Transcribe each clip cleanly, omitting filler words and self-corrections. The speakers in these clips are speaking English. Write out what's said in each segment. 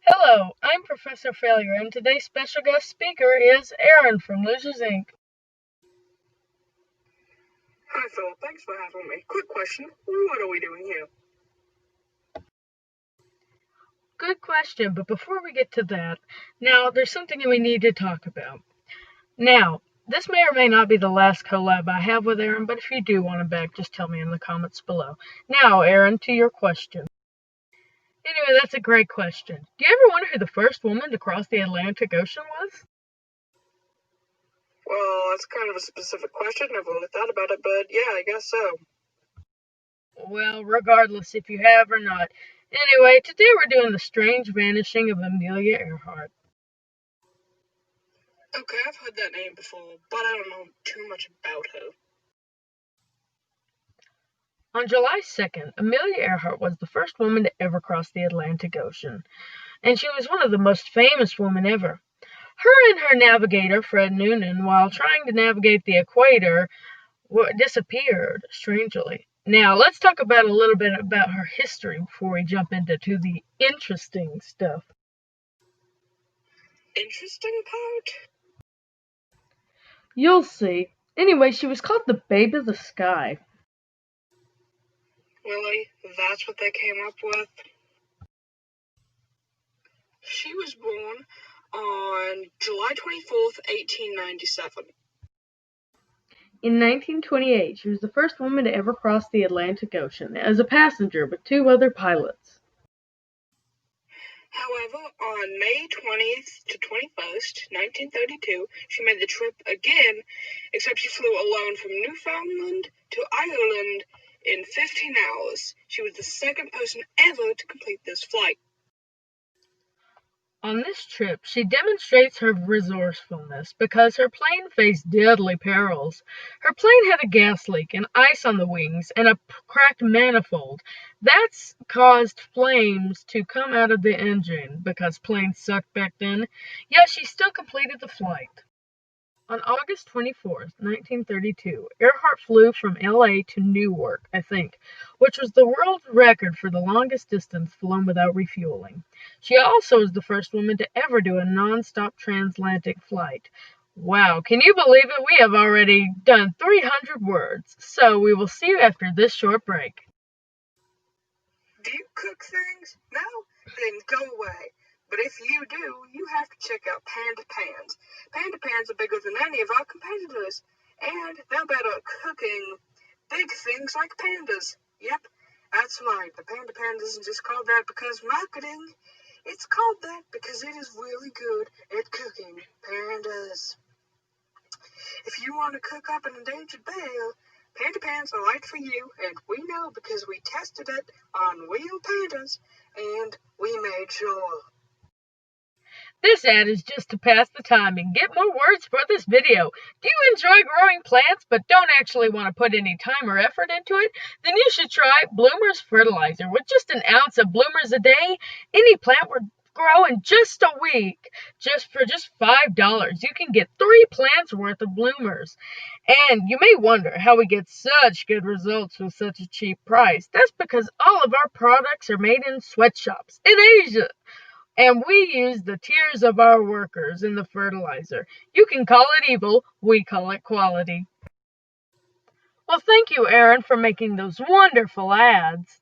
Hello, I'm Professor Failure, and today's special guest speaker is Aaron from Losers Inc. Hi Phil, thanks for having me. Quick question, what are we doing here? Good question, but before we get to that, now there's something that we need to talk about. Now, this may or may not be the last collab I have with Aaron, but if you do want him back, just tell me in the comments below. Now, Aaron, to your question. Anyway, that's a great question. Do you ever wonder who the first woman to cross the Atlantic Ocean was? Well, that's kind of a specific question, never really thought about it, but yeah, I guess so. Well, regardless if you have or not. Anyway, today we're doing the strange vanishing of Amelia Earhart. Okay, I've heard that name before, but I don't know too much about her. On July 2nd, Amelia Earhart was the first woman to ever cross the Atlantic Ocean, and she was one of the most famous women ever. Her and her navigator, Fred Noonan, while trying to navigate the equator, disappeared strangely. Now, let's talk about a little bit about her history before we jump into the interesting stuff. Interesting part? You'll see. Anyway, she was called the Babe of the Sky. Really? That's what they came up with? She was born on July 24th, 1897. In 1928, she was the first woman to ever cross the Atlantic Ocean as a passenger with two other pilots. However, on May 20th to 21st, 1932, she made the trip again, except she flew alone from Newfoundland to Ireland in 15 hours. She was the second person ever to complete this flight. On this trip, she demonstrates her resourcefulness because her plane faced deadly perils. Her plane had a gas leak and ice on the wings and a cracked manifold. That's caused flames to come out of the engine because planes sucked back then. Yet she still completed the flight. On August 24th, 1932, Earhart flew from LA to Newark, I think, which was the world record for the longest distance flown without refueling. She also is the first woman to ever do a non-stop transatlantic flight. Wow, can you believe it? We have already done 300 words, so we will see you after this short break. Do you cook things? No? Then go away. But if you do, you have to check out Panda Pans. Panda Pans are bigger than any of our competitors, and they're better at cooking big things like pandas. Yep, that's right. The Panda Pan isn't just called that because marketing. It's called that because it is really good at cooking pandas. If you want to cook up an endangered bear, Panda Pans are right for you, and we know because we tested it on real pandas, and we made sure. This ad is just to pass the time and get more words for this video. Do you enjoy growing plants but don't actually want to put any time or effort into it? Then you should try Bloomer's Fertilizer. With just an ounce of Bloomers a day, any plant will grow in just a week. For just $5, you can get 3 plants worth of Bloomers. And you may wonder how we get such good results with such a cheap price. That's because all of our products are made in sweatshops in Asia. And we use the tears of our workers in the fertilizer. You can call it evil, we call it quality. Well, thank you, Aaron, for making those wonderful ads.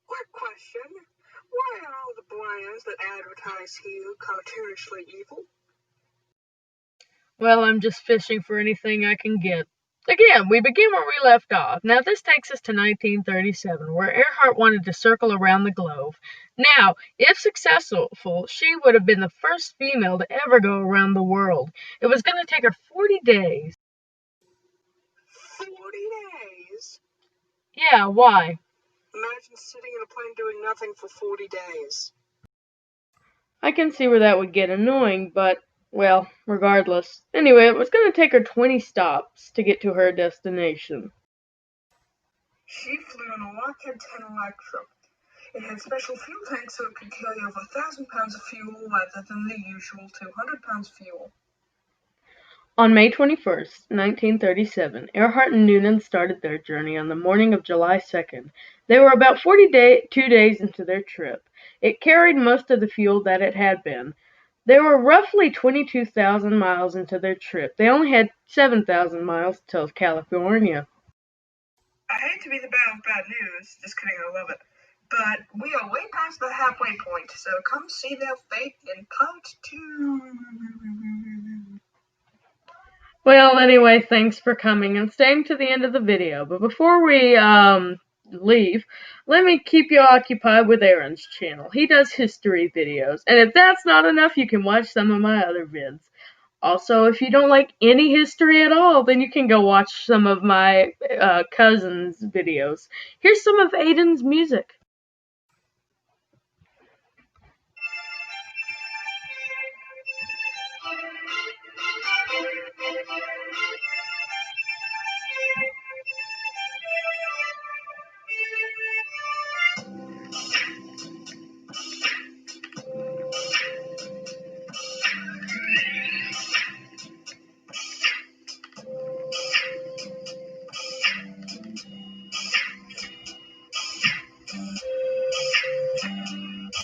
Quick question. Why are all the brands that advertise here cartoonishly evil? Well, I'm just fishing for anything I can get. Again, we begin where we left off. Now, this takes us to 1937, where Earhart wanted to circle around the globe. Now, if successful, she would have been the first female to ever go around the world. It was going to take her 40 days. 40 days? Yeah, why? Imagine sitting in a plane doing nothing for 40 days. I can see where that would get annoying, but, well, regardless. Anyway, it was going to take her 20 stops to get to her destination. She flew in a Lockheed 10 Electra. It had special fuel tanks so it could carry over 1,000 pounds of fuel rather than the usual 200 pounds fuel. On May 21st, 1937, Earhart and Noonan started their journey on the morning of July 2nd. They were about 42 days into their trip. It carried most of the fuel that it had been. They were roughly 22,000 miles into their trip. They only had 7,000 miles till California. I hate to be the bearer of bad news. Just kidding, I love it. But we are way past the halfway point, so come see their fate in part 2. Well, anyway, thanks for coming and staying to the end of the video. But before we leave, let me keep you occupied with Aaron's channel. He does history videos, and if that's not enough, you can watch some of my other vids. Also, if you don't like any history at all, then you can go watch some of my cousin's videos. Here's some of Aiden's music.